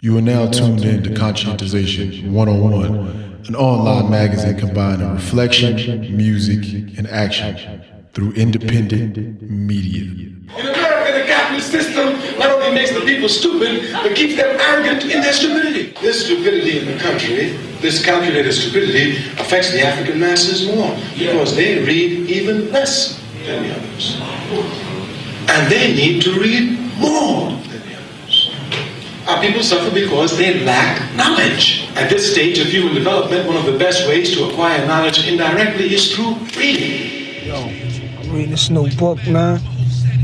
You are now tuned in to Conscientization 101, an online magazine combining reflection, music, and action through independent media. In America, the capitalist system not only makes the people stupid, but keeps them arrogant in their stupidity. This stupidity in the country, this calculated stupidity, affects the African masses more because they read even less than the others. And they need to read more than the others. Our people suffer because they lack knowledge. At this stage of human development, one of the best ways to acquire knowledge indirectly is through reading. Yo, I'm reading this new book, man.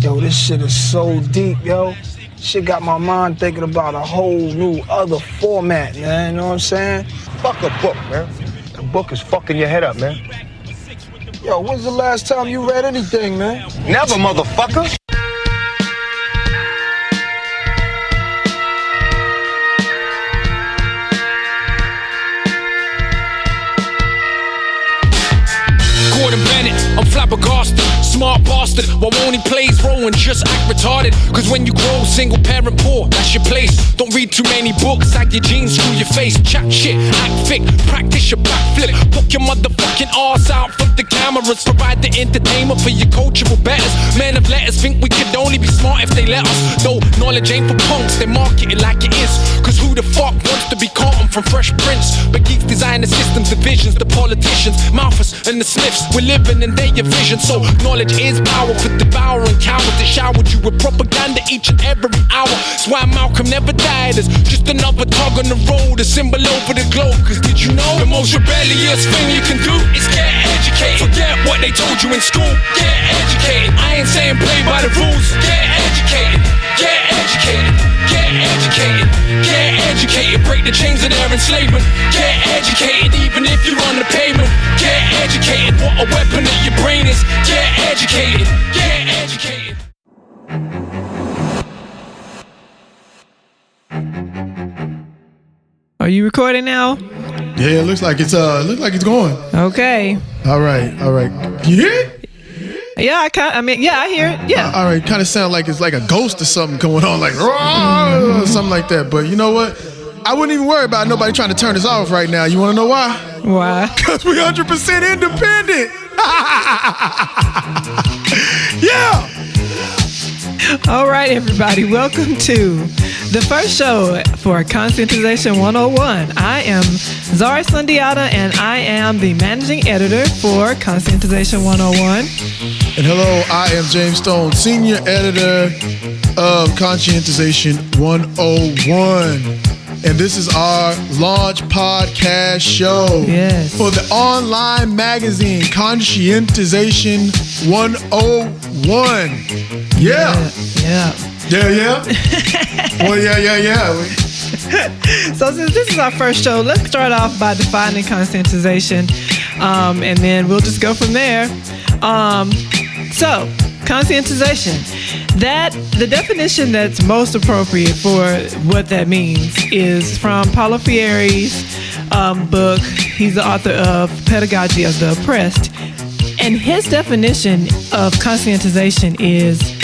Yo, this shit is so deep, yo. Shit got my mind thinking about a whole new other format, man. You know what I'm saying? Fuck a book, man. A book is fucking your head up, man. Yo, when's the last time you read anything, man? Never, motherfucker. I'm flabbergasted, smart bastard. Why won't he play his role and just act retarded? Cause when you grow single parent poor, that's your place. Don't read too many books, sag your jeans, screw your face. Chat shit, act thick, practice your backflip. Poke your motherfucking arse out from the cameras. Provide the entertainment for your cultural betters. Men of letters think we could only be smart if they let us. Though knowledge ain't for punks, they market it like it is. Cause who the fuck wants to be Carlton from Fresh Prince? But geeks design the systems, the visions, the politicians, Malthus and the Smiths. We're living in their vision, so knowledge is power. Could devour and cowards that showered you with propaganda each and every hour. That's why Malcolm never died. It's just another tug on the road, a symbol over the globe. Cause did you know the most rebellious thing you can do is get educated? Forget what they told you in school. Get educated. I ain't saying play by the rules. Get educated. Get educated. Get educated. Get educated. Break the chains of their enslavement. Get educated even if you're on the pavement. Get educated. What a weapon of your brain is. Get educated. Get educated. Are you recording now? Yeah, it looks like it's going. Okay. All right. You hear it? Yeah, I hear it. Yeah. All right, kind of sound like it's like a ghost or something going on, like something like that. But you know what? I wouldn't even worry about nobody trying to turn us off right now. You want to know why? Why? Because we're 100% independent. Yeah. All right, everybody. Welcome to the first show for Conscientization 101. I am Zara Sundiata, and I am the managing editor for Conscientization 101. And hello, I am James Stone, senior editor of Conscientization 101. And this is our launch podcast show for the online magazine Conscientization 101. Yeah. Well, yeah. So since this is our first show, let's start off by defining conscientization, and then we'll just go from there. So conscientization, the definition that's most appropriate for what that means is from Paulo Freire's book. He's the author of Pedagogy of the Oppressed. And his definition of conscientization is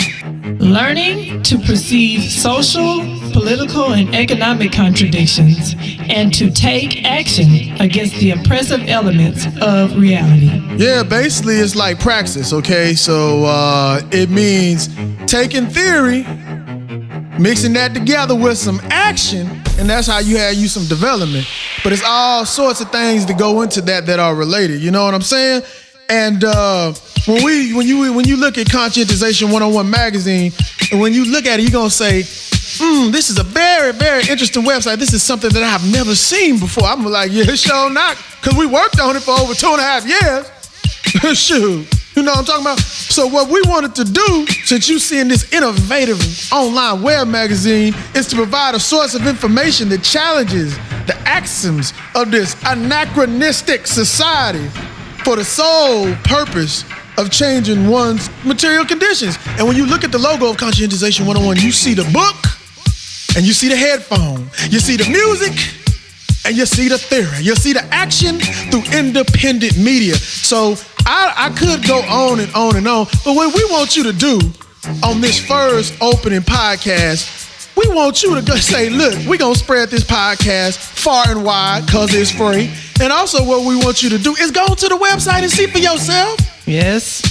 learning to perceive social, political, and economic contradictions and to take action against the oppressive elements of reality. Yeah, basically it's like praxis, okay? So it means taking theory, mixing that together with some action, and that's how you have some development. But it's all sorts of things that go into that are related, you know what I'm saying? And when you look at Conscientization 101 magazine, and when you look at it, you're gonna say, this is a very, very interesting website. This is something that I have never seen before. I'm like, yeah, sure not, because we worked on it for over 2.5 years. Shoot, you know what I'm talking about? So what we wanted to do, since you seeing this innovative online web magazine, is to provide a source of information that challenges the axioms of this anachronistic society for the sole purpose of changing one's material conditions. And when you look at the logo of Conscientization 101, you see the book, and you see the headphone, you see the music, and you see the theory. You see the action through independent media. So I could go on and on and on, but what we want you to do on this first opening podcast we want you to go say, look, we're going to spread this podcast far and wide because it's free. And also what we want you to do is go to the website and see for yourself. Yes.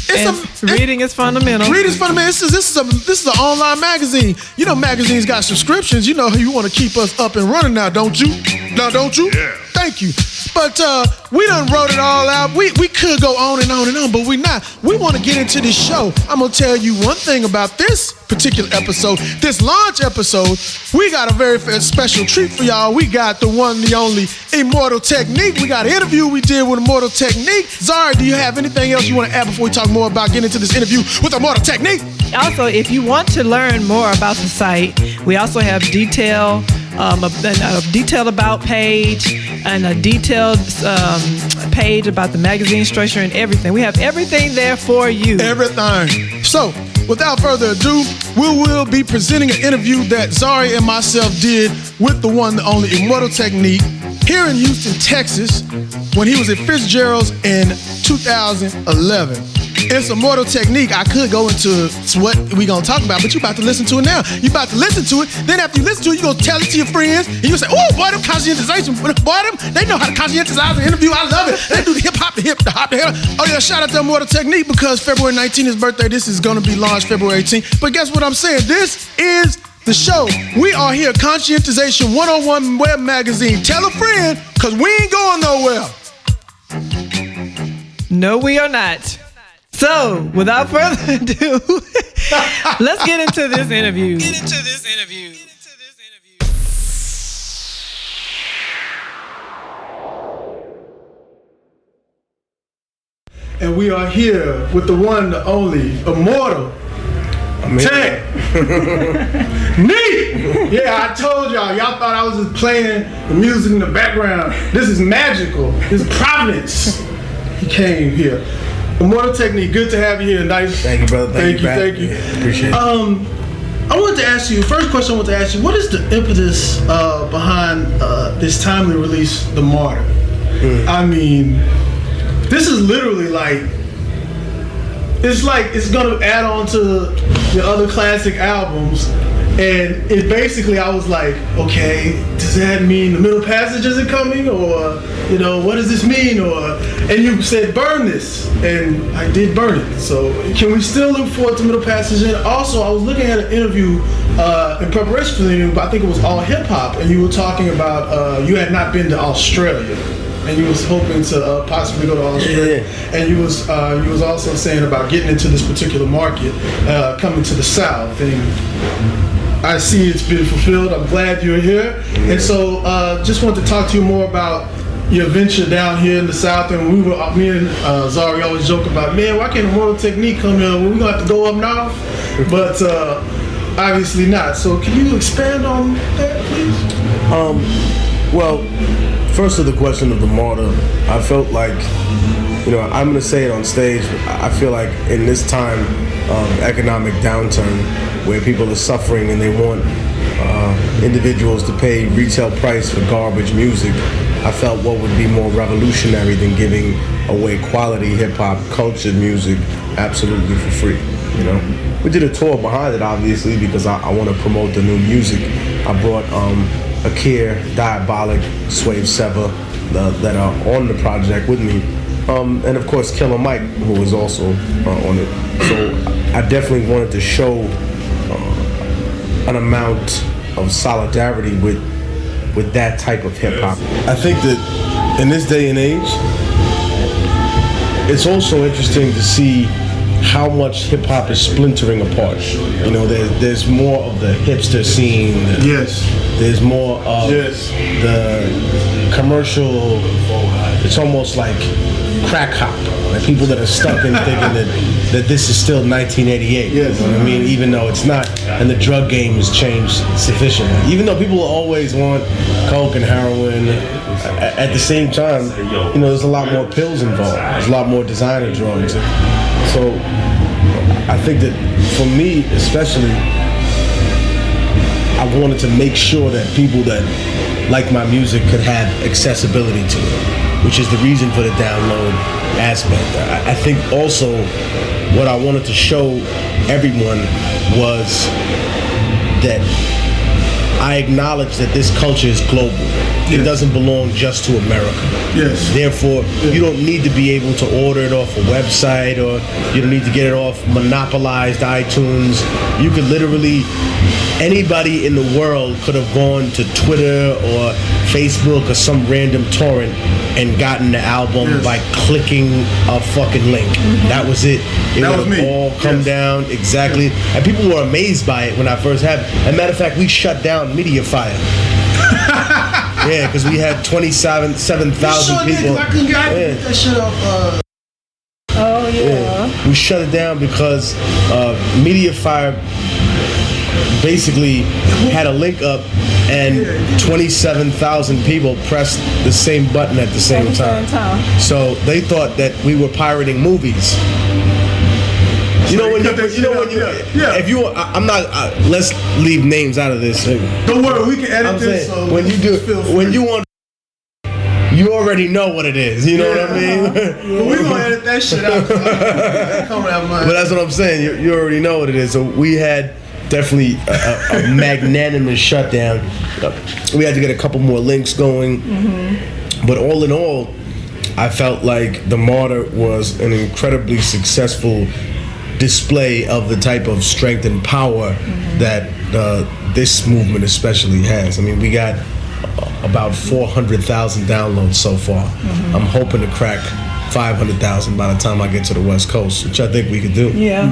Reading is fundamental. Reading is fundamental. This is an online magazine. You know magazines got subscriptions. You know you want to keep us up and running now, don't you? Now, don't you? Yeah. Thank you. But we done wrote it all out. We could go on and on and on, but we not. We want to get into this show. I'm going to tell you one thing about this particular episode, this launch episode. We got a very special treat for y'all. We got the one, the only Immortal Technique. We got an interview we did with Immortal Technique. Zari, do you have anything else you want to add before we talk more about getting into this interview with Immortal Technique? Also, if you want to learn more about the site, we also have a detailed about page and a detailed page about the magazine structure and everything. We have everything there for you. Everything. So, without further ado, we will be presenting an interview that Zari and myself did with the one, the only Immortal Technique here in Houston, Texas, when he was at Fitzgerald's in 2011. It's Immortal Technique. I could go into what we gonna talk about, but you about to listen to it now. You about to listen to it. Then after you listen to it, you gonna tell it to your friends, and you say, "Oh, boy, them conscientization, boy, they know how to conscientize an interview. I love it. They do the hip hop, the hop, the hip. Oh yeah, shout out to Immortal Technique because February 19th is his birthday. This is gonna be launched February 18th. But guess what I'm saying? This is the show. We are here, Conscientization 101 Web Magazine. Tell a friend, cause we ain't going nowhere. No, we are not. So, without further ado, let's get into this interview. And we are here with the one, the only, Immortal Tech. Neat! Yeah, I told y'all. Y'all thought I was just playing the music in the background. This is magical. This is Providence. He came here. Immortal Technique, good to have you here. Nice. Thank you, brother. Thank you. Yeah, appreciate it. I wanted to ask you, first question I want to ask you, what is the impetus behind this timely release, The Martyr? I mean, this is literally it's gonna add on to your other classic albums. And it basically, I was like, okay, does that mean the middle passage isn't coming? Or, what does this mean? And you said, burn this. And I did burn it. So can we still look forward to middle passage? And also, I was looking at an interview in preparation for the interview, but I think it was all hip hop. And you were talking about, you had not been to Australia. And you was hoping to possibly go to Australia. Yeah. And you was also saying about getting into this particular market, coming to the South. And I see it's been fulfilled. I'm glad you're here. And so just wanted to talk to you more about your venture down here in the South. And me and Zari always joke about, man, why can't Immortal Technique come here? We're going to have to go up north. But obviously not. So can you expand on that, please? Well, first to the question of The Martyr, I felt like, I'm going to say it on stage. I feel like in this time of economic downturn, where people are suffering and they want individuals to pay retail price for garbage music, I felt what would be more revolutionary than giving away quality hip-hop cultured music absolutely for free. We did a tour behind it, obviously, because I want to promote the new music. I brought Akir, Diabolic, Swave Sever that are on the project with me, and of course Killer Mike, who was also on it. So I definitely wanted to show an amount of solidarity with that type of hip hop. I think that in this day and age, it's also interesting to see how much hip hop is splintering apart. There's more of the hipster scene. Yes. There's more of the commercial. It's almost like crack hop. Like people that are stuck in thinking that this is still 1988. Yes. You know what I mean? Even though it's not, and the drug game has changed sufficiently. Even though people always want coke and heroin, at the same time, there's a lot more pills involved. There's a lot more designer drugs. So I think that for me, especially, I wanted to make sure that people that like my music could have accessibility to it, which is the reason for the download aspect. I think also what I wanted to show everyone was that I acknowledge that this culture is global. It doesn't belong just to America. Yes. Therefore, you don't need to be able to order it off a website, or you don't need to get it off monopolized iTunes. You could literally, anybody in the world could have gone to Twitter or Facebook or some random torrent and gotten the album by clicking a fucking link. That was it. It That would was have me. all come down exactly. And people were amazed by it when I first had it. As a matter of fact, we shut down MediaFire. Yeah, because we had 27,000 people. I couldn't get that shit off. Oh yeah. We shut it down because MediaFire basically had a link up and 27,000 people pressed the same button at the same time. So they thought that we were pirating movies. You know when if you, I'm not. Let's leave names out of this. Don't worry, we can edit I'm this. saying, So when you do, when you want, you already know what it is. You know what I mean? But we gonna edit that shit out. Come out, man. But that's what I'm saying. You already know what it is. So we had definitely a magnanimous shutdown. We had to get a couple more links going. But all in all, I felt like the Martyr was an incredibly successful display of the type of strength and power that this movement especially has. I mean, we got about 400,000 downloads so far. I'm hoping to crack 500,000 by the time I get to the West Coast, which I think we could do. Yeah. I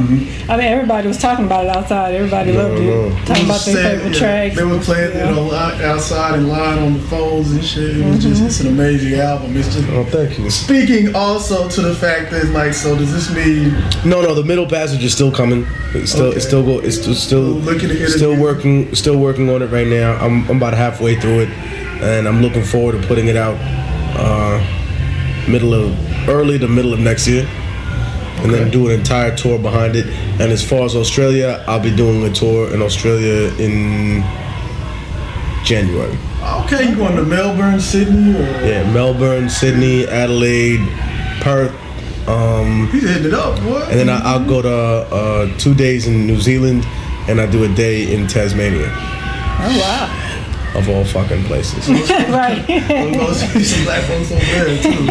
mean, everybody was talking about it outside. Everybody loved it. Talking about their favorite tracks. They were playing it outside in line on the phones and shit. It was just, it's an amazing album. It's just. Oh, thank you. Speaking also to the fact that, like, so does this mean? No, the Middle Passage is still coming. It's still working on it right now. I'm about halfway through it, and I'm looking forward to putting it out early to middle of next year, and then do an entire tour behind it. And as far as Australia, I'll be doing a tour in Australia in January. Okay, you going to Melbourne, Sydney, or? Yeah, Melbourne, Sydney, Adelaide, Perth. He's hitting it up, boy. And then I'll go to 2 days in New Zealand, and I do a day in Tasmania. Oh wow. Of all fucking places. Right. I'm going to see some black folks over there too.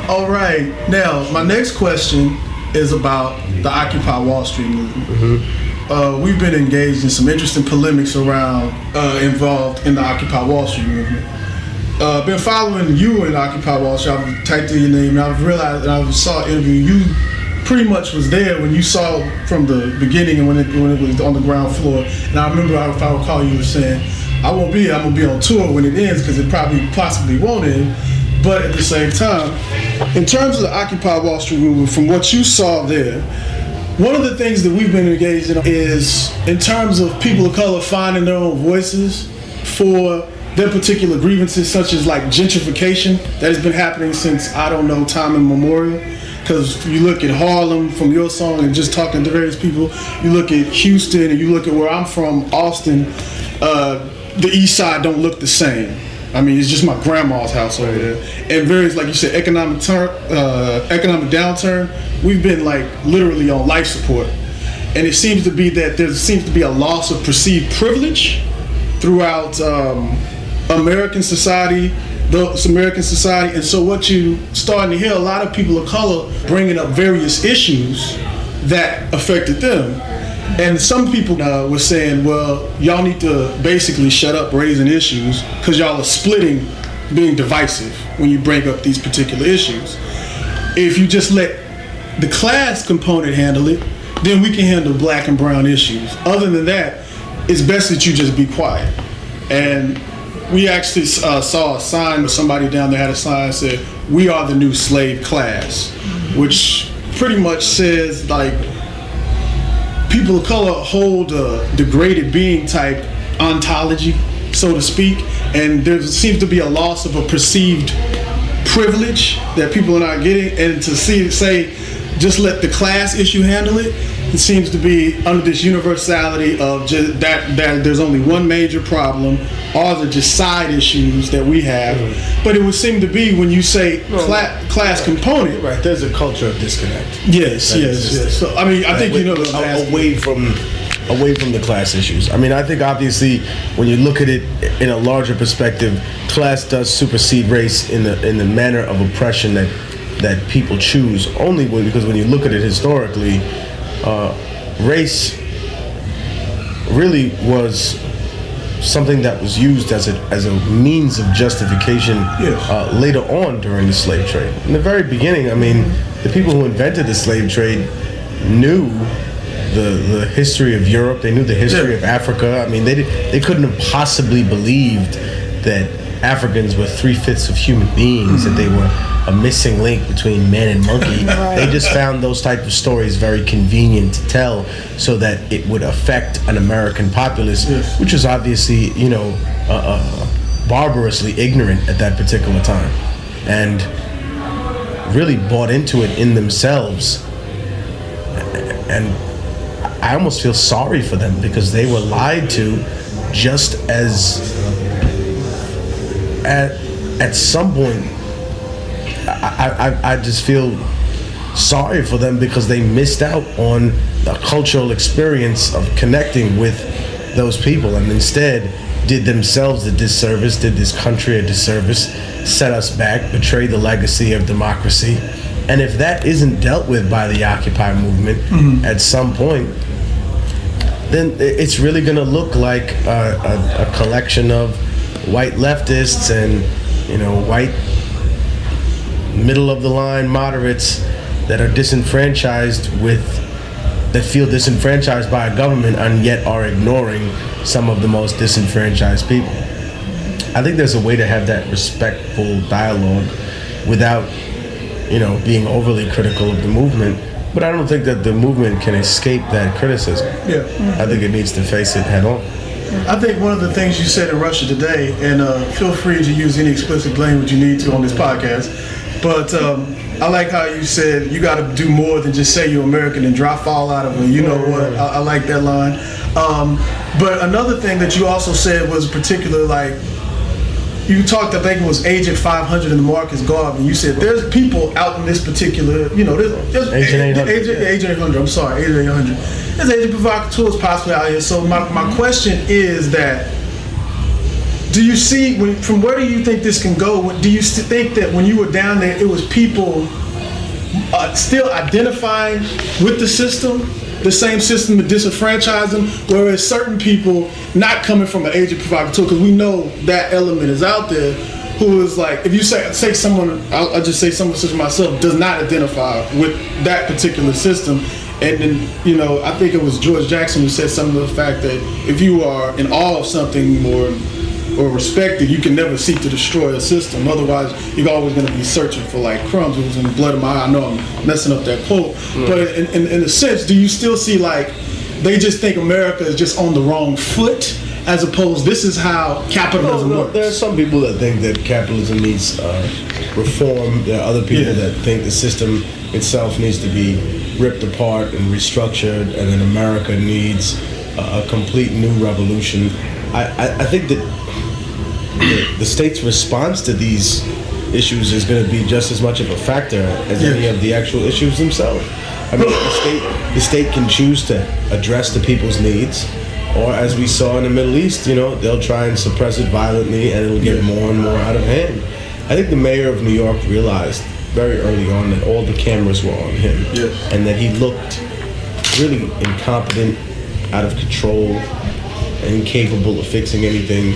All right. Now, my next question is about the Occupy Wall Street movement. We've been engaged in some interesting polemics around involved in the Occupy Wall Street movement. Been following you in Occupy Wall Street. I've typed in your name, and I've realized that I saw an interview. You pretty much was there when you saw from the beginning and when it was on the ground floor. And I remember, if I recall, you were saying, I'm gonna be on tour when it ends, because it possibly won't end. But at the same time, in terms of the Occupy Wall Street movement, from what you saw there, one of the things that we've been engaged in is in terms of people of color finding their own voices for their particular grievances, such as like gentrification that has been happening since, I don't know, time immemorial. Because you look at Harlem from your song and just talking to various people, you look at Houston and you look at where I'm from, Austin, the east side don't look the same. I mean, it's just my grandma's house over there. And various, like you said, economic downturn, we've been like literally on life support. And it seems to be that there seems to be a loss of perceived privilege throughout American society. And so what you starting to hear a lot of people of color bringing up various issues that affected them. And some people were saying, well, y'all need to basically shut up raising issues because y'all are splitting, being divisive when you bring up these particular issues. If you just let the class component handle it, then we can handle black and brown issues. Other than that, it's best that you just be quiet. And we actually saw a sign where somebody down there had a sign that said, "We are the new slave class," which pretty much says like people of color hold a degraded being type ontology, so to speak, and there seems to be a loss of a perceived privilege that people are not getting, and to say just let the class issue handle it, it seems to be under this universality of just that there's only one major problem, all are just side issues that we have. But it would seem to be when you say class component. Right, there's a culture of disconnect. Yes. So I mean, I think you know away from away from the class issues. I mean, I think obviously when you look at it in a larger perspective, class does supersede race in the manner of oppression that people choose. Only because when you look at it historically, race really was something that was used as a means of justification later on during the slave trade. In the very beginning, I mean, the people who invented the slave trade knew the history of Europe. They knew the history of Africa. I mean, they couldn't have possibly believed that Africans were 3/5 of human beings, that they were a missing link between man and monkey. They just found those type of stories very convenient to tell so that it would affect an American populace, which was obviously, barbarously ignorant at that particular time, and really bought into it in themselves. And I almost feel sorry for them because they were lied to, just as at some point I just feel sorry for them because they missed out on the cultural experience of connecting with those people, and instead did themselves a disservice, did this country a disservice, set us back, betrayed the legacy of democracy. And if that isn't dealt with by the Occupy movement at some point, then it's really going to look like a collection of white leftists and, white middle-of-the-line moderates that are that feel disenfranchised by a government and yet are ignoring some of the most disenfranchised people. I think there's a way to have that respectful dialogue without being overly critical of the movement, but I don't think that the movement can escape that criticism. I think it needs to face it head on. I think one of the things you said in Russia today, and feel free to use any explicit language you need to on this podcast, but I like how you said you got to do more than just say you're American and drop fall out of it. You know what? I like that line. But another thing that you also said was particular, you talked, I think it was Agent 500 in the Marcus Garvey. You said there's people out in this particular, there's Agent 800. I'm sorry, Agent 800. There's Agent Provocateurs possibly out here. So my question is that, do you see, from where do you think this can go? Do you think that when you were down there, it was people still identifying with the system, the same system that disenfranchised them, whereas certain people not coming from an agent provocateur, because we know that element is out there, who is like, if you say someone, I'll just say someone such as myself, does not identify with that particular system. And then, I think it was George Jackson who said something to the fact that if you are in awe of something or respected, you can never seek to destroy a system. Otherwise, you're always going to be searching for crumbs. It was in the blood of my eye. I know I'm messing up that quote. But in a sense, do you still see they just think America is just on the wrong foot, as opposed this is how capitalism works? There are some people that think that capitalism needs reform. There are other people that think the system itself needs to be ripped apart and restructured, and then America needs a complete new revolution. I think that the state's response to these issues is going to be just as much of a factor as any of the actual issues themselves. I mean, the state can choose to address the people's needs, or as we saw in the Middle East, they'll try and suppress it violently, and it'll get more and more out of hand. I think the mayor of New York realized very early on that all the cameras were on him, and that he looked really incompetent, out of control, and incapable of fixing anything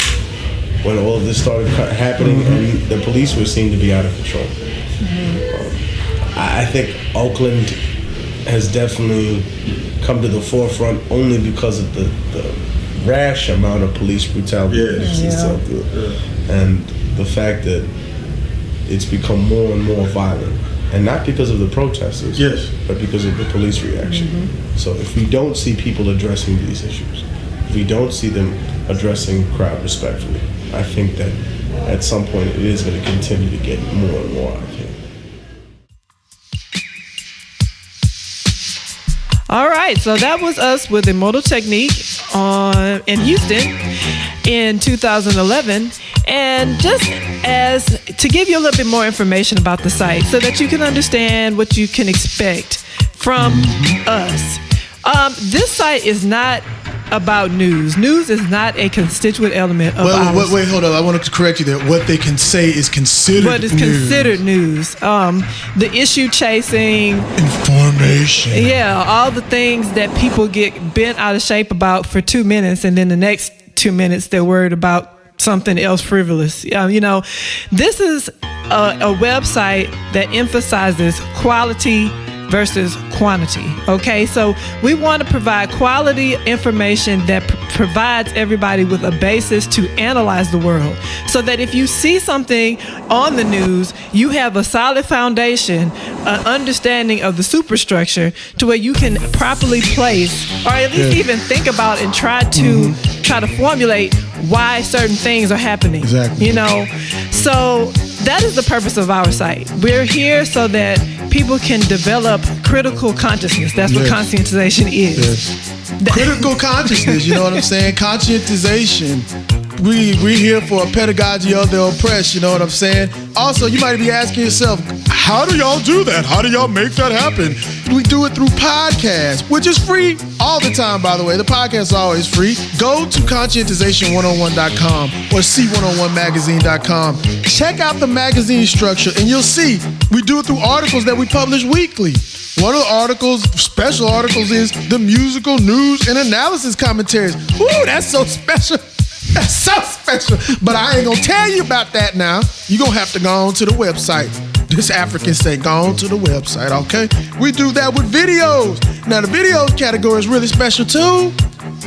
when all of this started happening, and the police were seen to be out of control. I think Oakland has definitely come to the forefront only because of the rash amount of police brutality and the fact that it's become more and more violent, and not because of the protesters, but because of the police reaction. So if we don't see people addressing these issues, if we don't see them addressing crowd respectfully, I think that at some point it is going to continue to get more and more out of hand. All right, so that was us with Immortal Technique in Houston in 2011. And just as to give you a little bit more information about the site so that you can understand what you can expect from us. This site is not about news. News is not a constituent element of ours. Wait, hold up. I wanted to correct you there. What they can say is considered What is considered news. The issue chasing. Information. Yeah, all the things that people get bent out of shape about for 2 minutes, and then the next 2 minutes they're worried about something else frivolous. This is a website that emphasizes quality versus quantity. Okay, so we want to provide quality information that provides everybody with a basis to analyze the world, so that if you see something on the news, you have a solid foundation, an understanding of the superstructure, to where you can properly place, or at least even think about and try to formulate why certain things are happening. Exactly. So that is the purpose of our site. We're here so that people can develop critical consciousness. That's what conscientization is. Yes. Critical consciousness, you know what I'm saying? Conscientization. We're here for a pedagogy of the oppressed, you know what I'm saying? Also, you might be asking yourself, how do y'all do that? How do y'all make that happen? We do it through podcasts, which is free all the time, by the way. The podcast is always free. Go to conscientization101.com or c101magazine.com. Check out the magazine structure, and you'll see we do it through articles that we publish weekly. One of the articles, special articles, is the musical news and analysis commentaries. Ooh, that's so special. That's so special. But I ain't gonna tell you about that now. You're gonna have to go on to the website. This African say, go on to the website, okay? We do that with videos. Now, the videos category is really special too.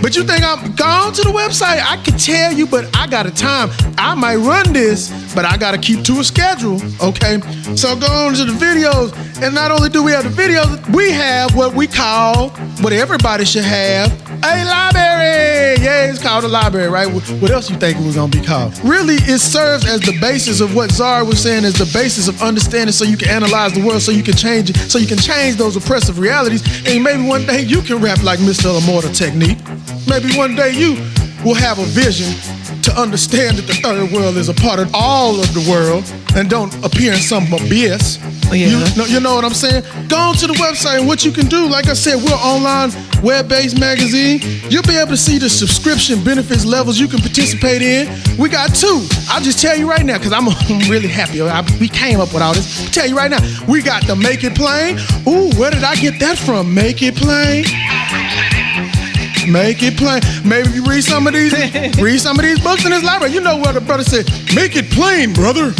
But you think I'm gone to the website? I can tell you, but I got a time. I might run this, but I gotta keep to a schedule, okay? So go on to the videos, and not only do we have the videos, we have what we call, what everybody should have, a library. Yeah, it's called a library, right? What else you think it was gonna be called? Really, it serves as the basis of what Zara was saying, as the basis of understanding, so you can analyze the world, so you can change it, so you can change those oppressive realities, and maybe one day you can rap like Mr. Immortal Technique. Maybe one day you will have a vision to understand that the third world is a part of all of the world and don't appear in some abyss. Yeah. You know what I'm saying? Go on to the website, and what you can do, like I said, we're online, web-based magazine. You'll be able to see the subscription benefits levels you can participate in. We got two. I'll just tell you right now, because I'm really happy. We came up with all this. I'll tell you right now, we got the Make It Plain. Ooh, where did I get that from? Make It Plain. Make it plain. Maybe you read some of these books in this library. You know what the brother said? Make it plain, brother.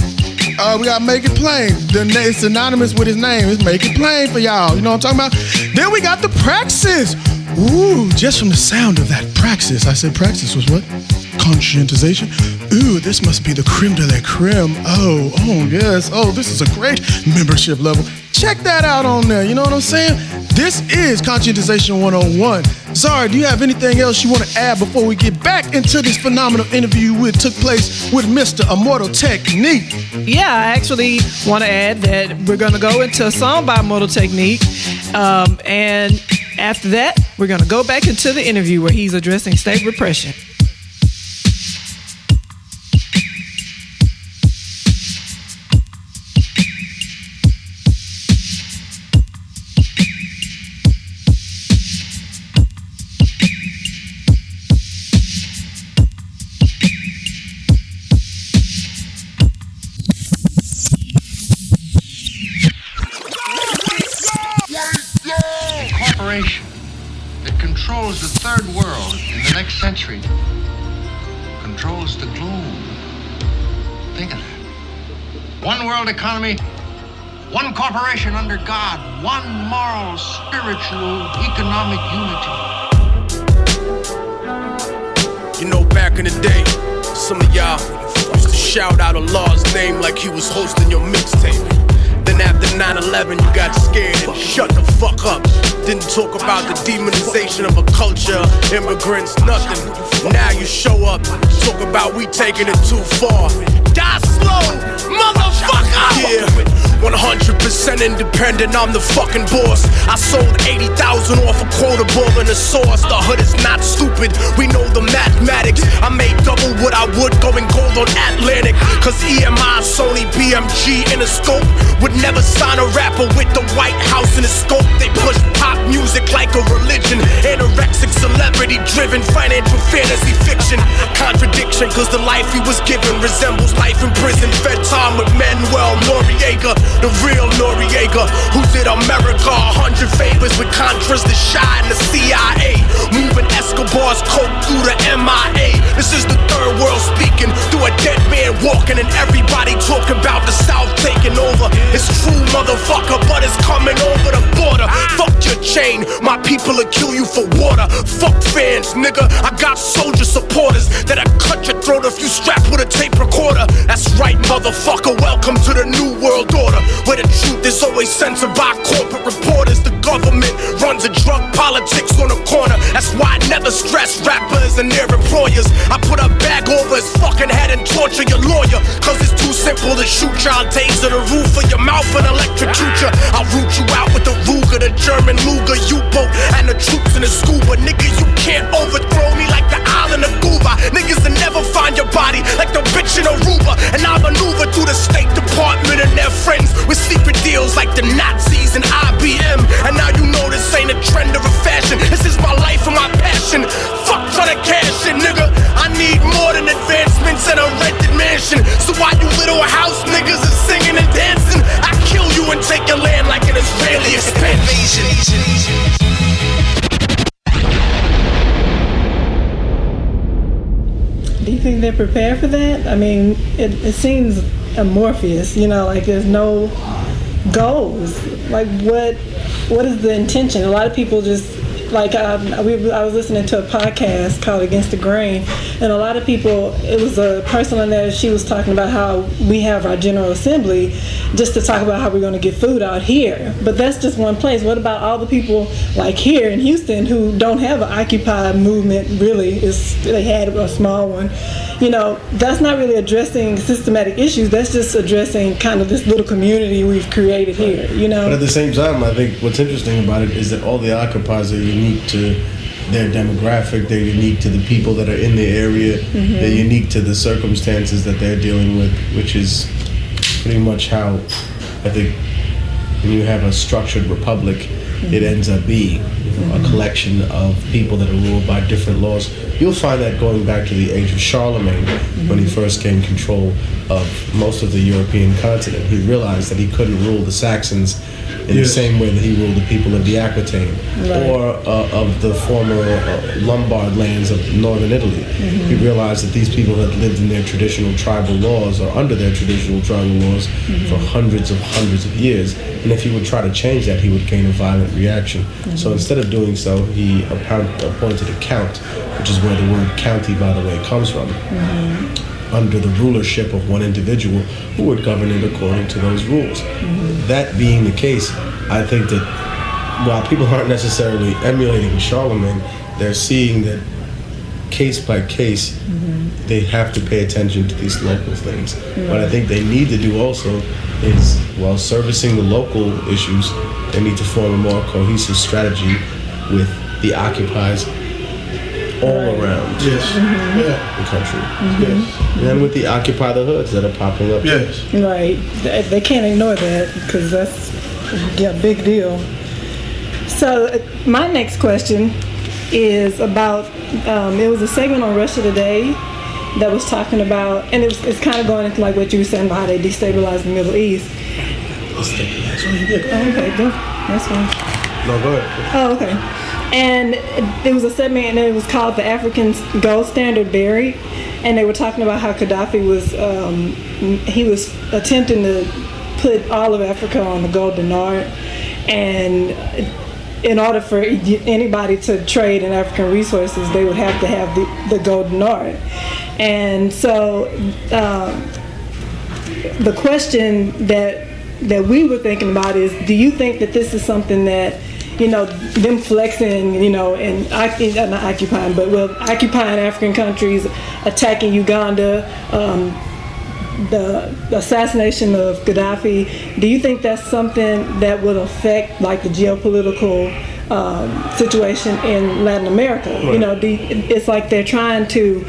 We got Make It Plain. It's synonymous with his name. It's Make It Plain for y'all. You know what I'm talking about? Then we got the Praxis. Ooh, just from the sound of that Praxis. I said Praxis was what? Conscientization. Ooh, this must be the creme de la creme. Oh, yes. Oh, this is a great membership level. Check that out on there. You know what I'm saying? This is Conscientization 101. Zara, do you have anything else you want to add before we get back into this phenomenal interview which took place with Mr. Immortal Technique? Yeah, I actually want to add that we're going to go into a song by Immortal Technique. And after that, we're going to go back into the interview where he's addressing state repression. That controls the third world in the next century controls the globe. Think of that. One world economy, one corporation under God, one moral, spiritual, economic unity. You know, back in the day, some of y'all used to shout out Allah's name like he was hosting your mixtape. Then after 9/11, you got scared and shut the fuck up. Didn't talk about the demonization of a culture, immigrants, nothing. Now you show up, talk about we taking it too far. Die slow, motherfucker! Yeah. 100% independent, I'm the fucking boss. I sold 80,000 off a quarter ball and a sauce. The hood is not stupid, we know the mathematics. I made double what I would going gold on Atlantic. Cause EMI, Sony, BMG, Interscope would never sign a rapper with the White House in a scope. They push pop music like a religion. Anorexic, celebrity driven, financial fantasy fiction. Contradiction, cause the life he was given resembles life in prison. Fed time with Manuel Noriega, the real Noriega, who did America 100 favors with Contras, the Shy, and the CIA. Moving Escobar's coke through the MIA. This is the third world speaking through a dead man walking, and everybody talking about the South taking over. It's true, motherfucker, but it's coming over the border. Fuck your chain, my people will kill you for water. Fuck fans, nigga, I got soldier supporters that'll cut your throat if you strapped with a tape recorder. That's right, motherfucker, welcome to the new world order, where the truth is always censored by corporate reporters. The government runs a drug politics on the corner. That's why I never stress rappers and their employers. I put a bag over his fucking head and torture your lawyer, cause it's too simple to shoot y'all. Taser the roof of your mouth and electrocute you. I'll root you out with the Ruger, the German Luger, U-boat, and the troops in the scuba. Nigga, you can't overthrow me like the island of Cuba. Niggas will never find your body like the bitch in Aruba. And I maneuver through the State Department and their friends with secret deals like the Nazis and IBM. And now you know this ain't a trend or a fashion. This is my life and my passion. Fuck trying to cash it, nigga. I need more than advancements and a rented mansion. So why you little house niggas is singing and dancing? I kill you and take your land like an Israeli expansion. Do you think they're prepared for that? I mean, it seems amorphous, you know, like there's no goals. Like what is the intention? A lot of people just, like I was listening to a podcast called Against the Grain, and a lot of people, it was a person on there, she was talking about how we have our General Assembly just to talk about how we're going to get food out here. But that's just one place. What about all the people like here in Houston who don't have an Occupy movement really? They had a small one. You know, that's not really addressing systematic issues. That's just addressing kind of this little community we've created here, you know? But at the same time, I think what's interesting about it is that all the occupiers are unique to their demographic, they're unique to the people that are in the area, they're unique to the circumstances that they're dealing with, which is pretty much how I think when you have a structured republic, it ends up being a collection of people that are ruled by different laws. You'll find that going back to the age of Charlemagne, when he first gained control of most of the European continent. He realized that he couldn't rule the Saxons in the same way that he ruled the people of the Aquitaine or of the former Lombard lands of northern Italy. He realized that these people had lived in their traditional tribal laws or under their traditional tribal laws for hundreds of years. And if he would try to change that, he would gain a violent reaction. So instead of doing so, he appointed a count, which is where the word county, by the way, comes from, under the rulership of one individual who would govern it according to those rules. That being the case, I think that while people aren't necessarily emulating Charlemagne, they're seeing that case by case, they have to pay attention to these local things. What I think they need to do also is, while servicing the local issues, they need to form a more cohesive strategy with the occupiers all around the country. And with the Occupy the Hoods that are popping up. Right. They can't ignore that because that's a big deal. So my next question is about, it was a segment on Russia Today that was talking about, and it's kind of going into like what you were saying about how they destabilize the Middle East. Okay, good. That's fine. No, go ahead. Oh, okay. And it was a segment, and it was called "The African Gold Standard Buried," and they were talking about how Gaddafi was attempting to put all of Africa on the gold dinar, and in order for anybody to trade in African resources, they would have to have the gold dinar. And so the question that we were thinking about is, do you think that this is something that, you know, them flexing, you know, and not occupying, but occupying African countries, attacking Uganda, the assassination of Gaddafi, do you think that's something that would affect like the geopolitical situation in Latin America? Right. You know, it's like they're trying to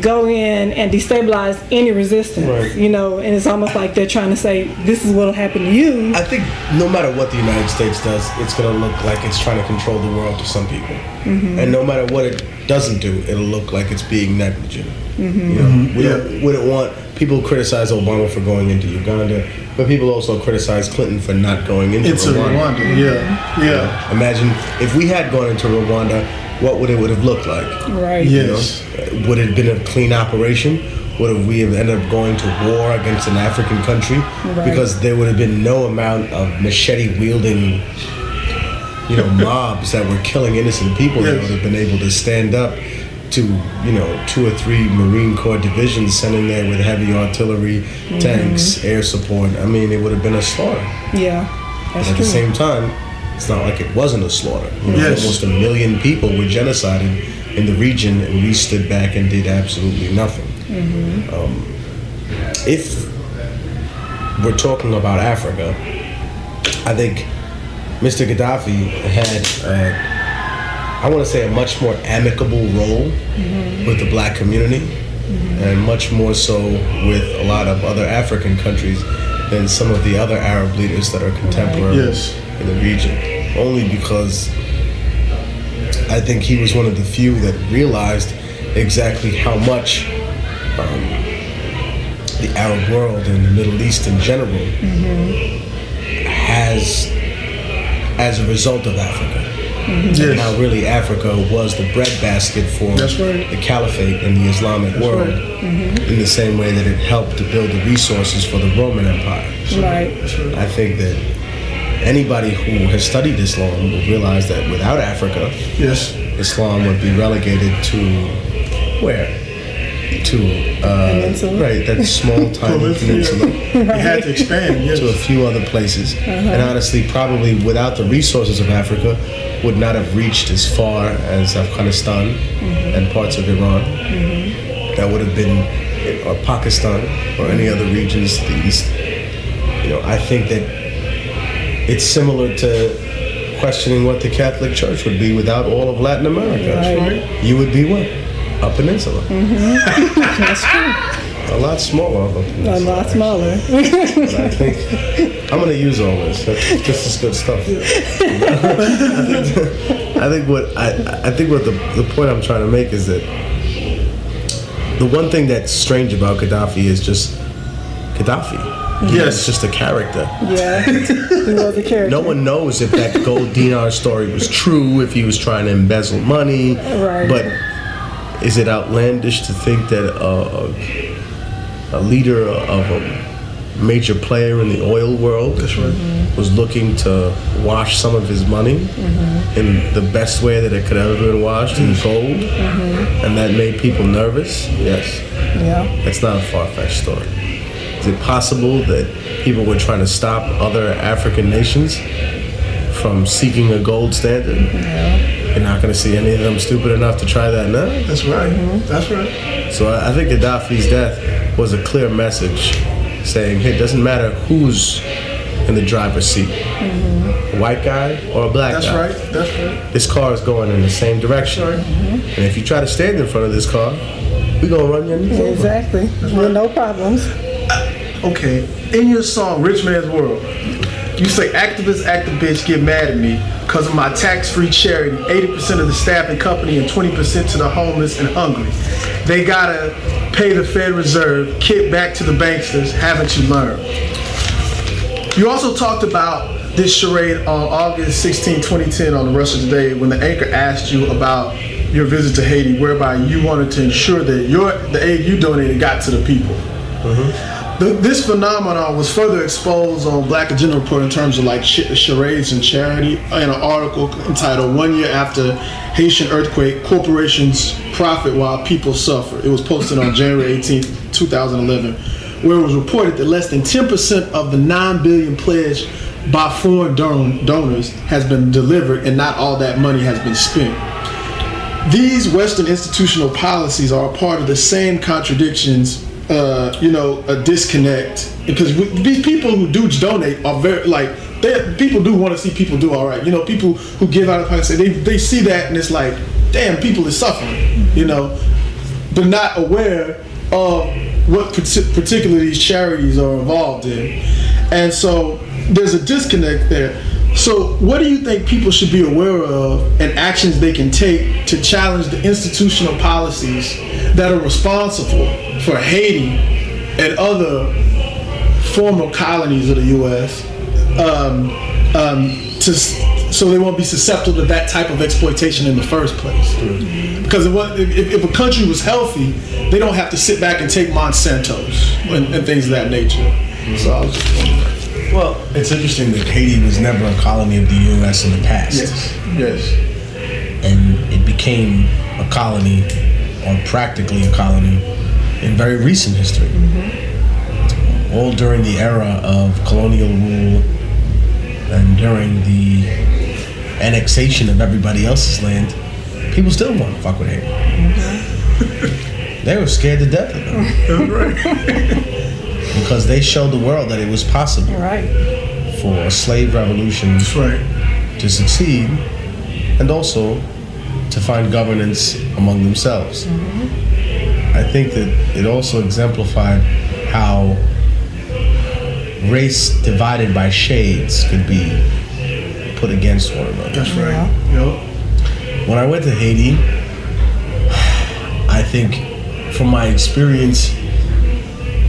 go in and destabilize any resistance, Right. you know, and it's almost like they're trying to say, this is what will happen to you. I think no matter what the United States does, it's going to look like it's trying to control the world to some people. And no matter what it doesn't do, it'll look like it's being negligent. You know, we don't want, people criticize Obama for going into Uganda, but people also criticize Clinton for not going into Rwanda. Yeah. Imagine if we had gone into Rwanda, what would it have looked like? Right. Yes. You know? Would it have been a clean operation? Would we have ended up going to war against an African country? Right. Because there would have been no amount of machete-wielding, you know, mobs that were killing innocent people that would have been able to stand up to, you know, 2 or 3 Marine Corps divisions sent in there with heavy artillery, tanks, air support. I mean, it would have been a slaughter. Yeah, But that's at true. the same time, it's not like it wasn't a slaughter. You know, Yes. almost 1 million people were genocided in the region, and we stood back and did absolutely nothing. If we're talking about Africa, I think Mr. Gaddafi had, I want to say, a much more amicable role with the black community, and much more so with a lot of other African countries than some of the other Arab leaders that are contemporary in the region. Only because I think he was one of the few that realized exactly how much the Arab world and the Middle East in general has as a result of Africa. And how really Africa was the breadbasket for the caliphate and the Islamic world in the same way that it helped to build the resources for the Roman Empire. Right. I think that anybody who has studied Islam will realize that without Africa, Islam would be relegated to where? To right, that small tiny peninsula. It had to expand, to a few other places. And honestly, probably without the resources of Africa, would not have reached as far as Afghanistan and parts of Iran. That would have been, or Pakistan, or any other regions to the east. You know, I think that it's similar to questioning what the Catholic Church would be without all of Latin America. Right. You would be what? A peninsula. That's true. A lot smaller of a peninsula. A lot smaller. But I think I'm going to use all this. This is good stuff. I think what the point I'm trying to make is that the one thing that's strange about Gaddafi is just Gaddafi. It's just a character. Yeah, he was a character. No one knows if that gold dinar story was true, if he was trying to embezzle money. Right. But is it outlandish to think that a leader of a major player in the oil world was looking to wash some of his money in the best way that it could ever been washed, in gold, and that made people nervous? Yes. Yeah. That's not a far-fetched story. Is it possible that people were trying to stop other African nations from seeking a gold standard? You're not going to see any of them stupid enough to try that now? That's right. That's right. So I think Gaddafi's death was a clear message saying, hey, it doesn't matter who's in the driver's seat, a white guy or a black guy. That's right. That's right. This car is going in the same direction. And if you try to stand in front of this car, we're going to run your knees over. Exactly. With no problems. Okay, in your song, Rich Man's World, you say activists, active bitch, get mad at me because of my tax-free charity, 80% of the staff and company and 20% to the homeless and hungry. They gotta pay the Fed Reserve, kick back to the banksters, haven't you learned? You also talked about this charade on August 16, 2010 on the Russia Today when the anchor asked you about your visit to Haiti, whereby you wanted to ensure that the aid you donated got to the people. This phenomenon was further exposed on Black Agenda Report in terms of like charades and charity in an article entitled 1 Year After Haitian Earthquake, Corporations Profit While People Suffer. It was posted on January 18, 2011, where it was reported that less than 10% of the $9 billion pledged by foreign donors has been delivered and not all that money has been spent. These Western institutional policies are a part of the same contradictions a disconnect, because these people who do donate are very people do want to see people do all right. People who give out of pocket, they see that and it's like, damn, people is suffering, but not aware of what particularly these charities are involved in, and so there's a disconnect there. So what do you think people should be aware of and actions they can take to challenge the institutional policies that are responsible for Haiti and other former colonies of the U.S. So they won't be susceptible to that type of exploitation in the first place? Because if a country was healthy, they don't have to sit back and take Monsantos and things of that nature. So I was just wondering. Well, it's interesting that Haiti was never a colony of the U.S. in the past. Yes. And it became a colony, or practically a colony, in very recent history. All during the era of colonial rule and during the annexation of everybody else's land, people still want to fuck with Haiti. They were scared to death of them. That's right. Because they showed the world that it was possible for a slave revolution to succeed, and also to find governance among themselves. I think that it also exemplified how race divided by shades could be put against one another. That's right. Yep. When I went to Haiti, I think from my experience,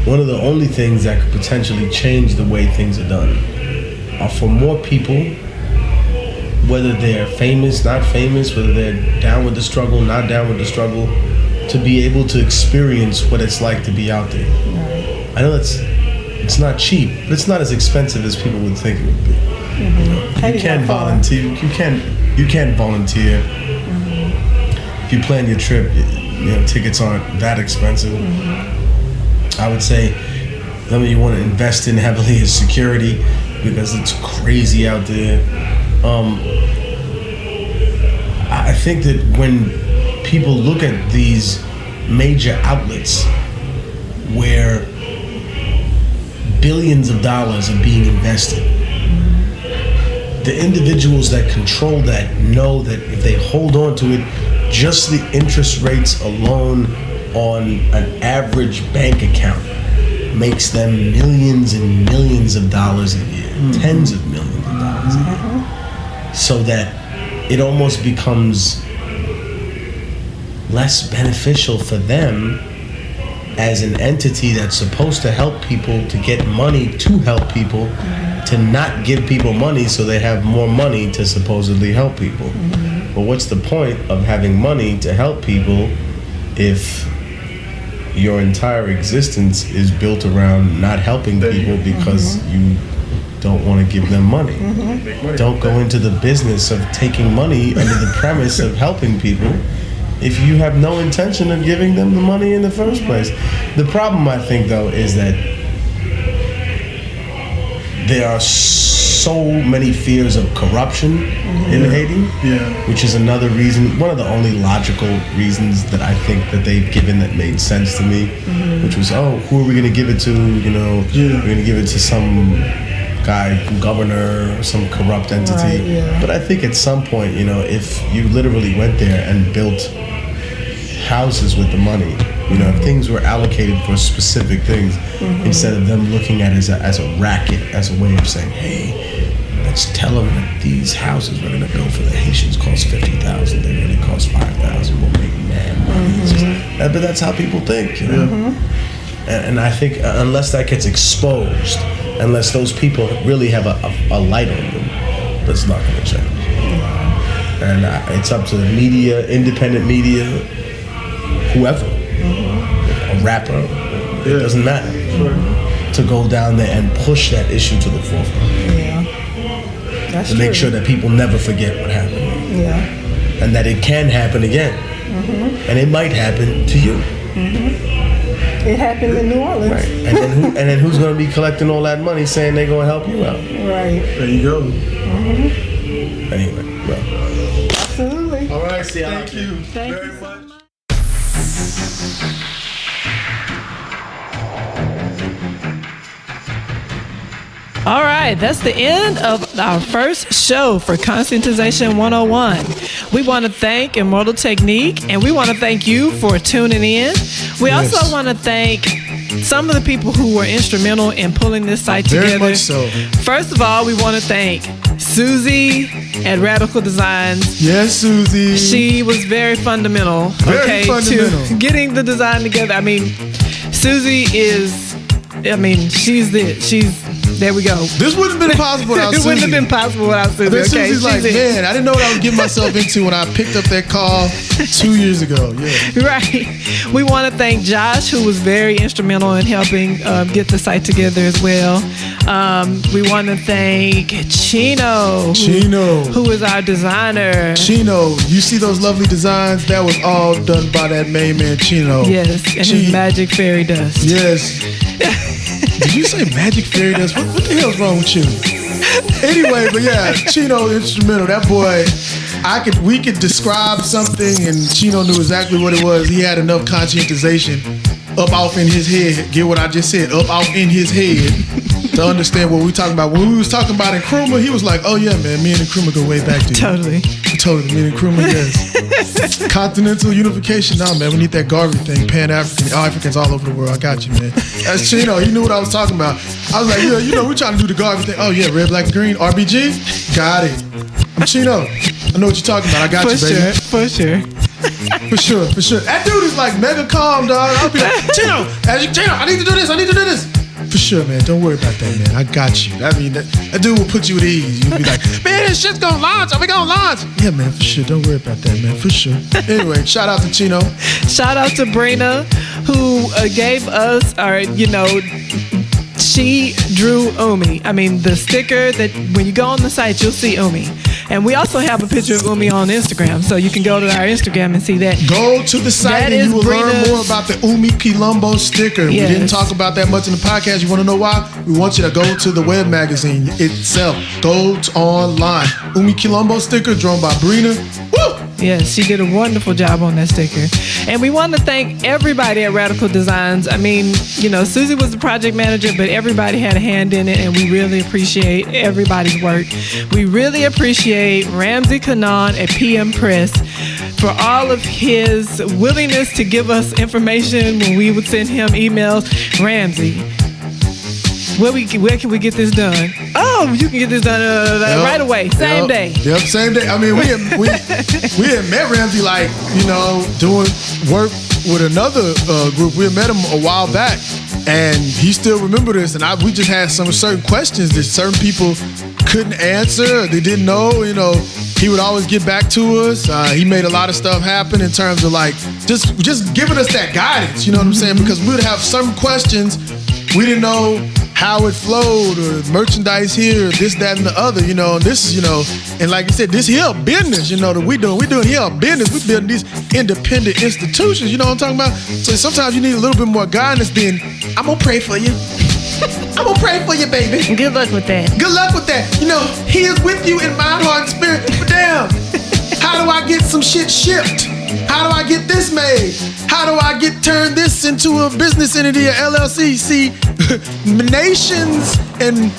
one of the only things that could potentially change the way things are done are for more people, whether they're famous, not famous, whether they're down with the struggle, not down with the struggle, to be able to experience what it's like to be out there. I know it's not cheap, but it's not as expensive as people would think it would be. You can volunteer. You can volunteer. If you plan your trip, tickets aren't that expensive. I would say something you want to invest in heavily is security, because it's crazy out there. I think that when people look at these major outlets where billions of dollars are being invested, the individuals that control that know that if they hold on to it, just the interest rates alone on an average bank account makes them millions and millions of dollars a year, tens of millions of dollars a year, so that it almost becomes less beneficial for them as an entity that's supposed to help people, to get money to help people, to not give people money so they have more money to supposedly help people. But what's the point of having money to help people if your entire existence is built around not helping people because you don't want to give them money? Don't go into the business of taking money under the premise of helping people if you have no intention of giving them the money in the first place. The problem, I think, though, is that there are so many fears of corruption in Haiti, which is another reason, one of the only logical reasons that I think that they've given that made sense to me, which was, who are we going to give it to? We're going to give it to some guy, governor, or some corrupt entity. But I think at some point, if you literally went there and built houses with the money, if things were allocated for specific things, instead of them looking at it as a racket, as a way of saying, hey, let's tell them that these houses we're going to build for the Haitians cost $50,000, they really cost $5,000, we'll make mad money. But that's how people think, And I think unless that gets exposed, unless those people really have a light on them, that's not going to change. And it's up to the media, independent media, whoever, a rapper, it doesn't matter, to go down there and push that issue to the forefront. That's to make sure that people never forget what happened. And that it can happen again. And it might happen to you. It happened in New Orleans. Right. And then who's going to be collecting all that money saying they're going to help you out? Right. There you go. Anyway, well. Absolutely. All right, thank you Thank very you so much. All right, that's the end of our first show for Conscientization 101. We want to thank Immortal Technique, and we want to thank you for tuning in. We also want to thank some of the people who were instrumental in pulling this site together. Very much so. First of all, we want to thank Susie at Radical Designs. Yes, Susie. She was very fundamental, to getting the design together. I mean, Susie is, she's there we go. This wouldn't have been possible without Susie. It wouldn't have been possible without Susie. Susie's like, man, I didn't know what I was getting myself into when I picked up that call 2 years ago. Yeah. Right. We want to thank Josh, who was very instrumental in helping get the site together as well. We want to thank Chino, who is our designer. Chino, you see those lovely designs? That was all done by that main man, Chino. Yes, and his magic fairy dust. Yes. Did you say magic fairy dust? What the hell's wrong with you? Anyway, but yeah, Chino instrumental. That boy, we could describe something and Chino knew exactly what it was. He had enough conscientization up off in his head. Get what I just said? Up off in his head to understand what we talking about. When we was talking about Nkrumah, he was like, oh yeah, man, me and Nkrumah go way back, dude. Totally, me and Nkrumah, yes. Continental unification. Nah, man, we need that Garvey thing. Pan-African, Africans all over the world. I got you, man. That's Chino. He knew what I was talking about. I was like, yeah, we're trying to do the Garvey thing. Oh yeah, red, black, and green. RBG? Got it. I'm Chino. I know what you're talking about. I got you, baby. For sure. For sure. That dude is like mega calm, dog. I'll be like, Chino, I need to do this. For sure, man. Don't worry about that, man. I got you. I mean, that dude will put you at ease. You'll be like, man, this shit's gonna launch. Are we gonna launch? Yeah, man, for sure. Don't worry about that, man. For sure. Anyway, shout out to Chino. Shout out to Brina, who gave us she drew Umi. I mean, the sticker that when you go on the site, you'll see Umi. And we also have a picture of Umi on Instagram, so you can go to our Instagram and see that. Go to the site and you will learn more about the Umi Quilombo sticker. Yes. We didn't talk about that much in the podcast. You want to know why? We want you to go to the web magazine itself. Go online. Umi Quilombo sticker drawn by Brina. Woo! Yes, she did a wonderful job on that sticker. And we want to thank everybody at Radical Designs. I mean, Susie was the project manager, but everybody had a hand in it, and we really appreciate everybody's work. We really appreciate Ramsey Kanan at PM Press for all of his willingness to give us information when we would send him emails. Ramsey, where can we get this done? Oh, you can get this done right away, same day. Yep, same day. I mean, we had met Ramsey doing work with another group. We had met him a while back, and he still remembered us. And we just had some certain questions that certain people couldn't answer. They didn't know. He would always get back to us. He made a lot of stuff happen in terms of just giving us that guidance. You know what I'm saying? Because we would have some questions we didn't know how it flowed, or merchandise here, or this, that, and the other, and this is, and like you said, this here business, that we doing here business. We building these independent institutions, you know what I'm talking about? So sometimes you need a little bit more guidance than, I'm gonna pray for you. I'm gonna pray for you, baby. Good luck with that. Good luck with that. He is with you in mind, heart, and spirit. But damn, how do I get some shit shipped? How do I get this made? How do I turn this into a business entity, a LLC? See, nations and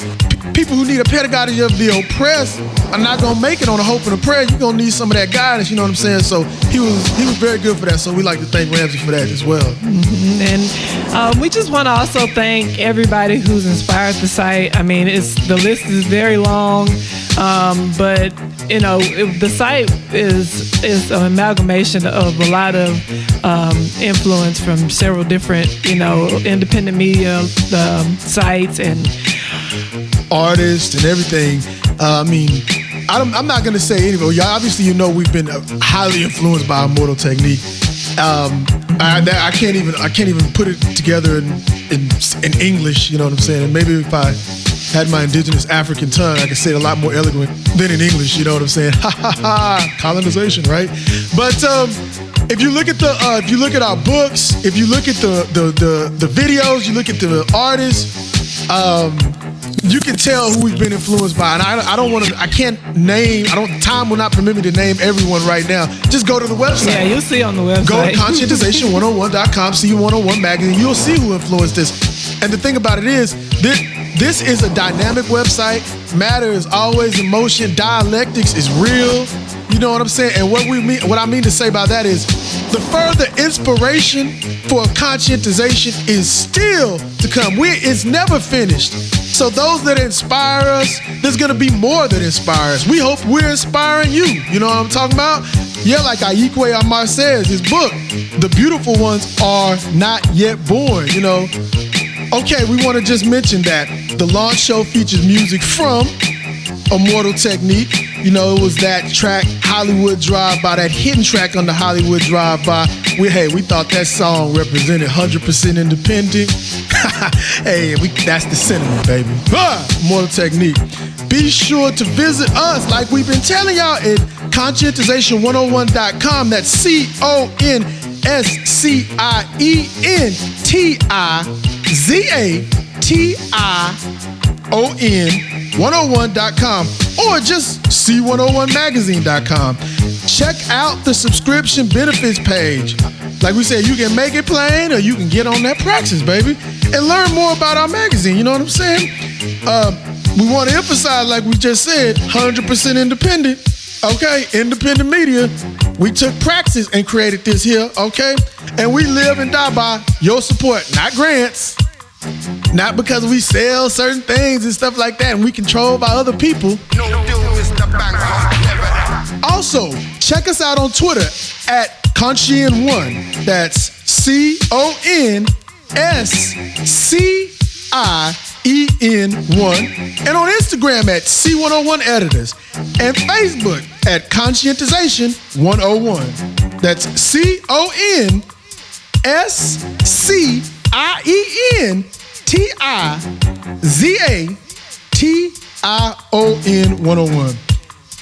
people who need a pedagogy of the oppressed are not gonna make it on a hope and a prayer. You're gonna need some of that guidance, you know what I'm saying? So he was very good for that. So we like to thank Ramsey for that as well. Mm-hmm. And we just want to also thank everybody who's inspired the site. I mean, the list is very long, but the site is an amalgamation of a lot of influence from several different, independent media sites and artists and everything. I'm not gonna say anyway. Y'all obviously we've been highly influenced by Immortal Technique. I can't even put it together in English. You know what I'm saying? And maybe if I had my indigenous African tongue, I could say it a lot more eloquent than in English. You know what I'm saying? Ha ha ha! Colonization, right? But if you look at our books, if you look at the videos, you look at the artists, you can tell who we've been influenced by. And time will not permit me to name everyone right now. Just go to the website. Yeah, you'll see on the website. Go to conscientization101.com, see 101 magazine. You'll see who influenced this. And the thing about it is, this is a dynamic website. Matter is always in motion. Dialectics is real. You know what I'm saying? And what I mean to say by that is, the further inspiration for conscientization is still to come. It's never finished. So those that inspire us, there's gonna be more that inspire us. We hope we're inspiring you. You know what I'm talking about? Yeah, like Aikwe Amar says, his book, The Beautiful Ones Are Not Yet Born, you know. Okay, we want to just mention that the launch show features music from Immortal Technique. You know, it was that track, Hollywood Drive-By, that hidden track on the Hollywood Drive-By. We thought that song represented 100% independent. Hey, that's the sentiment, baby. Immortal Technique. Be sure to visit us, like we've been telling y'all, at conscientization101.com. That's conscientization101.com, or just c101magazine.com. Check out the subscription benefits page. Like we said, you can make it plain or you can get on that praxis, baby, and learn more about our magazine. You know what I'm saying? We want to emphasize, like we just said, 100% independent. Okay, independent media. We took praxis and created this here, okay? And we live and die by your support, not grants. Not because we sell certain things and stuff like that and we controlled by other people. Also, check us out on Twitter at Conscien1. That's CONSCIEN1. And on Instagram at C101 Editors. And Facebook at Conscientization101. That's CONSCIENTIZATION101.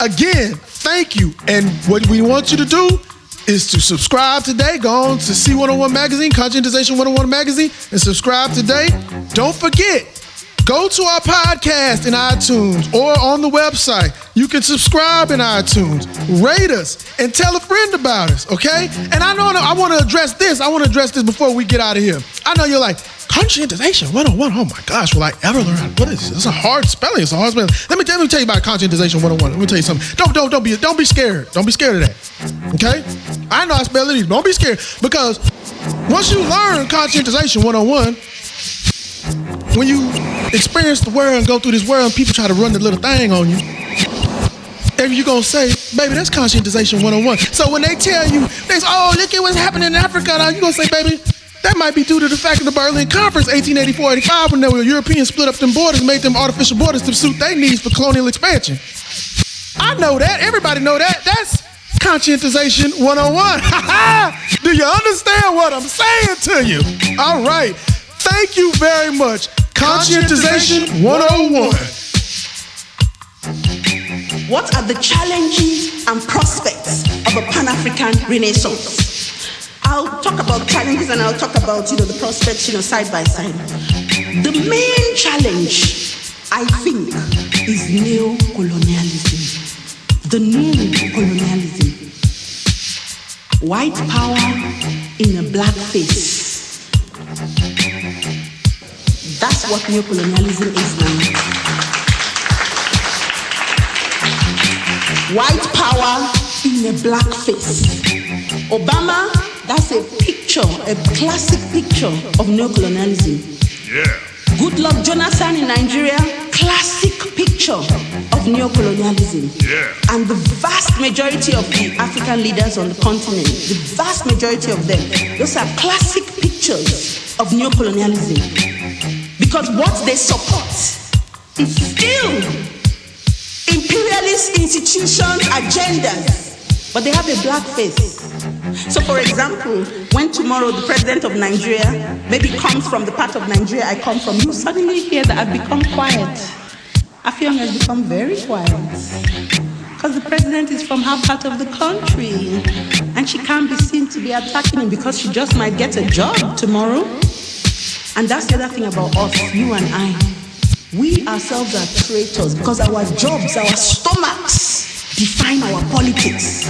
Again, thank you. And what we want you to do is to subscribe today. Go on to C101 Magazine, Conscientization 101 Magazine, and subscribe today. Don't forget, go to our podcast in iTunes or on the website. You can subscribe in iTunes, rate us, and tell a friend about us, okay? And I want to address this. I want to address this before we get out of here. I know you're like, Conscientization 101. Oh my gosh, will I ever learn? What is this? It's a hard spelling. It's a hard spelling. Let me tell you about Conscientization 101. Let me tell you something. Don't be scared. Don't be scared of that. Okay? I know I spell it easy. Don't be scared, because once you learn Conscientization 101, when you experience the world and go through this world and people try to run the little thing on you, and you're going to say, baby, that's Conscientization 101. So when they tell you, they say, oh, look at what's happening in Africa now, you're going to say, baby, that might be due to the fact of the Berlin Conference, 1884-85, when the Europeans split up them borders, made them artificial borders to suit their needs for colonial expansion. I know that. Everybody know that. That's Conscientization 101. Do you understand what I'm saying to you? All right. Thank you very much. Conscientization 101. What are the challenges and prospects of a Pan-African Renaissance? I'll talk about challenges and I'll talk about, the prospects, side by side. The main challenge, I think, is neo-colonialism. The new colonialism. White power in a black face. That's what neo-colonialism is now. White power in a black face. Obama, that's a picture, a classic picture of neo-colonialism. Yeah. Goodluck Jonathan in Nigeria, classic picture of neo-colonialism. Yeah. And the vast majority of the African leaders on the continent, the vast majority of them, those are classic pictures of neo-colonialism. Because what they support is still imperialist institutions, agendas, but they have a black face. So for example, when tomorrow the president of Nigeria maybe comes from the part of Nigeria I come from, you suddenly hear that I've become quiet. Afyon has become very quiet. Because the president is from her part of the country. And she can't be seen to be attacking him because she just might get a job tomorrow. And that's the other thing about us, you and I. We ourselves are traitors because our jobs, our stomachs define our politics.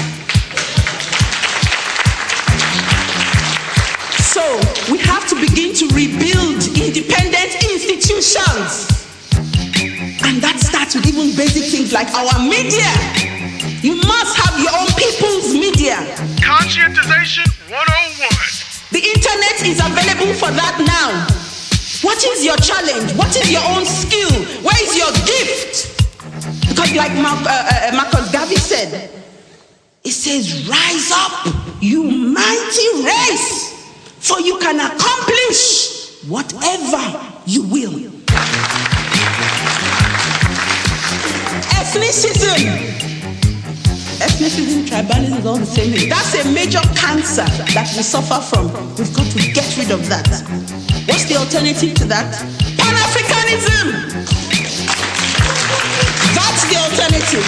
So we have to begin to rebuild independent institutions. And that starts with even basic things like our media. You must have your own people's media. Conscientization 101. The internet is available for that now. What is your challenge? What is your own skill? Where is your gift? Because like Marcus Garvey said, it says, rise up, you mighty race, for you can accomplish whatever you will. Ethnicism, tribalism is all the same thing. That's a major cancer that we suffer from. We've got to get rid of that. What's the alternative to that? Pan-Africanism. That's the alternative.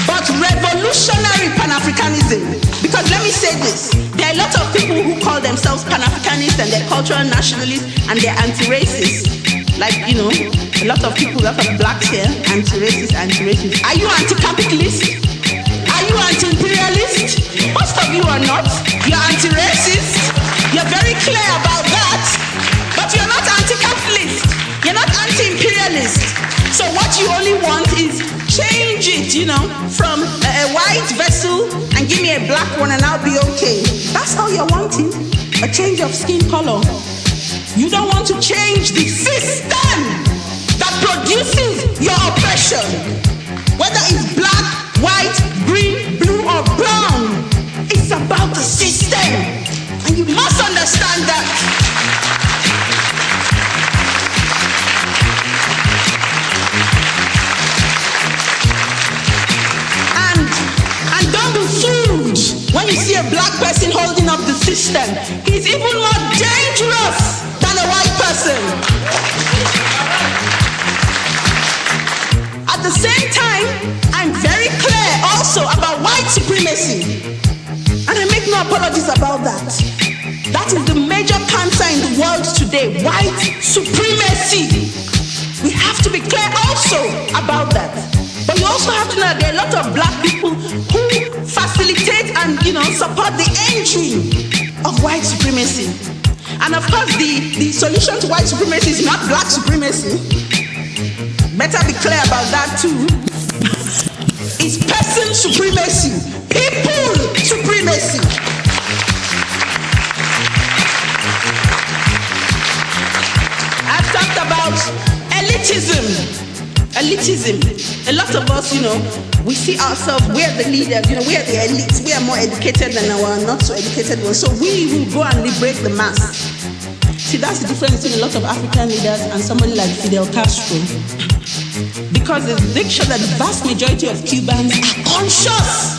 But revolutionary Pan-Africanism. Because let me say this. There are a lot of people who call themselves Pan-Africanists and they're cultural nationalists and they're anti-racist. Like, you know, a lot of people, a lot of blacks here, anti-racist. Are you anti-capitalist? Are you anti-imperialist? Most of you are not. You're anti-racist. You're very clear about that. But you're not anti-capitalist. You're not anti-imperialist. So what you only want is change it, you know, from a white vessel and give me a black one and I'll be okay. That's all you're wanting. A change of skin color. You don't want to change the system that produces your oppression. Whether it's black, white, green, blue, or brown, it's about the system. And you must understand that. And don't be fooled when you see a black person holding up the system. He's even more dangerous than a white person. At the same time, I'm very clear also about white supremacy. And I make no apologies about that. That is the major cancer in the world today, white supremacy. We have to be clear also about that. But you also have to know that there are a lot of black people who facilitate and, you know, support the entry of white supremacy. And of course, the solution to white supremacy is not black supremacy. Better be clear about that too. It's person supremacy, people supremacy. I've talked about elitism. A lot of us, you know, we see ourselves, we're the leaders, you know, we're the elites, we are more educated than our not so educated ones. So we will go and liberate the mass. See, that's the difference between a lot of African leaders and somebody like Fidel Castro. Because it's make sure that the vast majority of Cubans are conscious.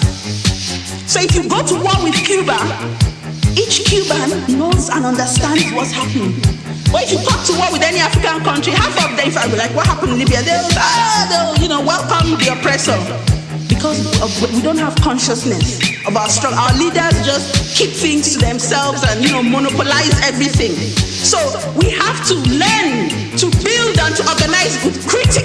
So if you go to war with Cuba, each Cuban knows and understands what's happening. But if you talk to war with any African country, half of them, if I be like, what happened in Libya? They'll you know, welcome the oppressor. Because we don't have consciousness of our struggle. Our leaders just keep things to themselves and, you know, monopolize everything. So we have to learn to build and to organize with critical